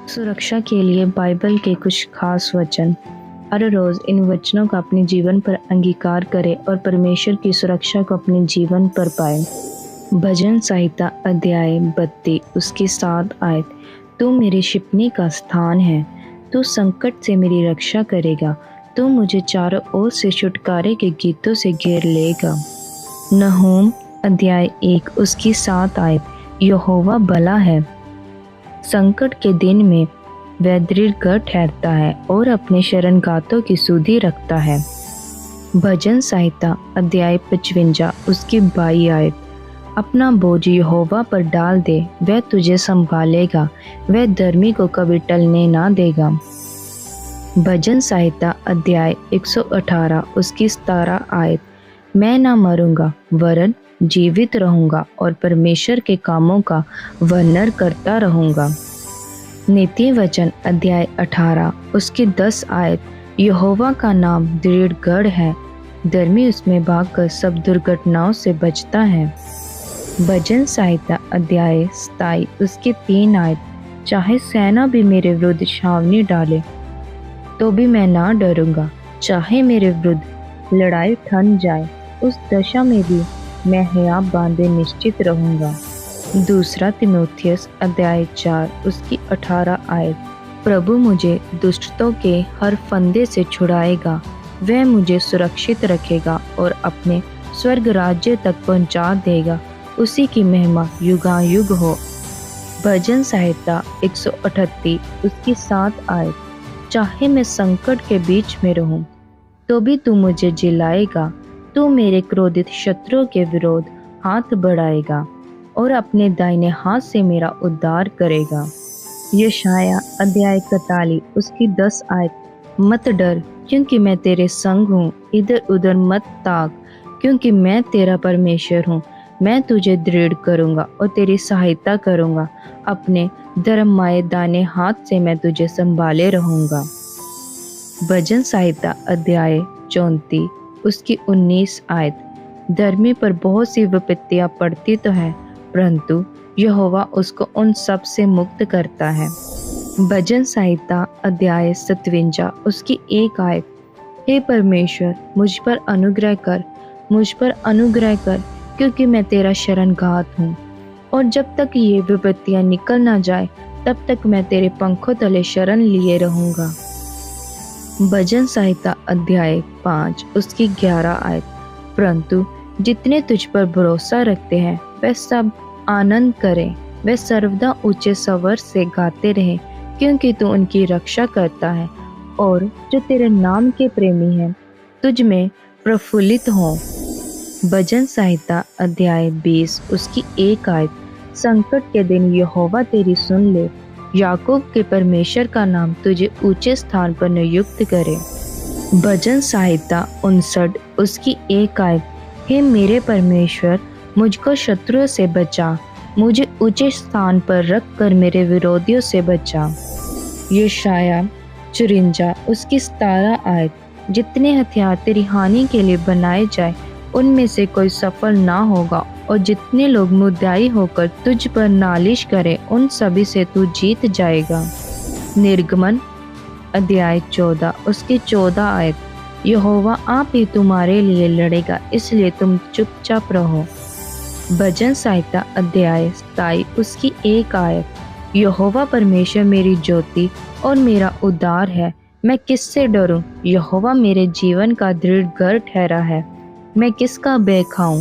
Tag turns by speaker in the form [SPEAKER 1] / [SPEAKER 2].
[SPEAKER 1] सुरक्षा के लिए बाइबल के कुछ खास वचन। हर रोज इन वचनों का अपने जीवन पर अंगीकार करें और परमेश्वर की सुरक्षा को अपने जीवन पर पाए। भजन संहिता अध्याय 32 उसकी 7 आयत। तू मेरी छिपने का स्थान है, तू संकट से मेरी रक्षा करेगा, तू मुझे चारों ओर से छुटकारे के गीतों से घेर लेगा। नहूम अध्याय 1 उसकी 7 आयत। यहोवा भला है, संकट के दिन में वह दृढ़ ठहरता है और अपने शरणगातों की सुधि रखता है। भजन संहिता अध्याय 55 उसकी 22 आयत। अपना बोझ यहोवा पर डाल दे, वह तुझे संभालेगा, वह धर्मी को कभी टलने ना देगा। भजन संहिता अध्याय 118 उसकी 17 आयत। मैं ना मरूंगा वरन जीवित रहूंगा और परमेश्वर के कामों का वर्णन करता रहूंगा। नीति वचन अध्याय 18 उसकी 10 आयत। यहोवा का नाम दृढ़ गढ़ है, धर्मी उसमें भागकर सब दुर्घटनाओं से बचता है। भजन संहिता अध्याय 27 उसकी 3 आयत। चाहे सेना भी मेरे विरुद्ध छावनी डाले तो भी मैं ना डरूंगा, चाहे मेरे विरुद्ध लड़ाई ठन जाए उस दशा में भी मैं हियाव बांधे निश्चित रहूंगा। दूसरा तीमुथियुस अध्याय 4 उसकी 18 आयत। प्रभु मुझे दुष्टों के हर फंदे से छुड़ाएगा, वह मुझे सुरक्षित रखेगा और अपने स्वर्ग राज्य तक पहुंचा देगा, उसी की महिमा युगायुग हो। भजन संहिता 138 उसकी 7 आयत। चाहे मैं संकट के बीच में रहूं तो भी तू मुझे जिलाएगा, तू मेरे क्रोधित शत्रुओं के विरोध हाथ बढ़ाएगा और अपने दाहिने हाथ से मेरा उद्धार करेगा। यशाया अध्याय 41 उसकी 10 आयत। मत डर क्योंकि मैं तेरे संग हूँ, इधर उधर मत ताक क्योंकि मैं तेरा परमेश्वर हूँ। मैं तुझे दृढ़ करूँगा और तेरी सहायता करूँगा, अपने धर्ममय दाहिने हाथ से मैं तुझे संभाले रहूँगा। भजन संहिता अध्याय 34 उसकी 19 आयत। धर्मी पर बहुत सी विपत्तियां पड़ती तो है, परंतु यहोवा उसको उन सब से मुक्त करता है। भजन संहिता अध्याय 57 उसकी 1 आयत। हे परमेश्वर मुझ पर अनुग्रह कर, मुझ पर अनुग्रह कर क्योंकि मैं तेरा शरणगात हूँ, और जब तक ये विपत्तियां निकल ना जाए तब तक मैं तेरे पंखों तले शरण लिए रहूंगा। भजन संहिता अध्याय 5 उसकी 11 आयत। परंतु जितने तुझ पर भरोसा रखते हैं वे सब आनंद करें, वे सर्वदा ऊंचे स्वर से गाते रहें, क्योंकि तू उनकी रक्षा करता है और जो तेरे नाम के प्रेमी हैं तुझ में प्रफुल्लित हों। भजन संहिता अध्याय 20 उसकी 1 आयत। संकट के दिन यहोवा तेरी सुन ले, याकूब के परमेश्वर का नाम तुझे ऊंचे स्थान पर नियुक्त करे। भजन संहिता 59 उसकी 1 आयत। हे मेरे परमेश्वर मुझको शत्रुओं से बचा, मुझे ऊंचे स्थान पर रख कर मेरे विरोधियों से बचा। यशाया 54 उसकी 17 आयत। जितने हथियार तेरी हानि के लिए बनाए जाए उनमें से कोई सफल ना होगा, और जितने लोग मुद्दाई होकर तुझ पर नालिश करें उन सभी से तू जीत जाएगा। निर्गमन अध्याय 14 उसकी 14 आयत। यहोवा आप ही तुम्हारे लिए लड़ेगा, इसलिए तुम चुपचाप रहो। भजन संहिता अध्याय 27 उसकी 1 आयत। यहोवा परमेश्वर मेरी ज्योति और मेरा उद्धार है, मैं किससे डरूं? यहोवा मेरे जीवन का दृढ़ गढ़ ठहरा है, मैं किसका भय खाऊं?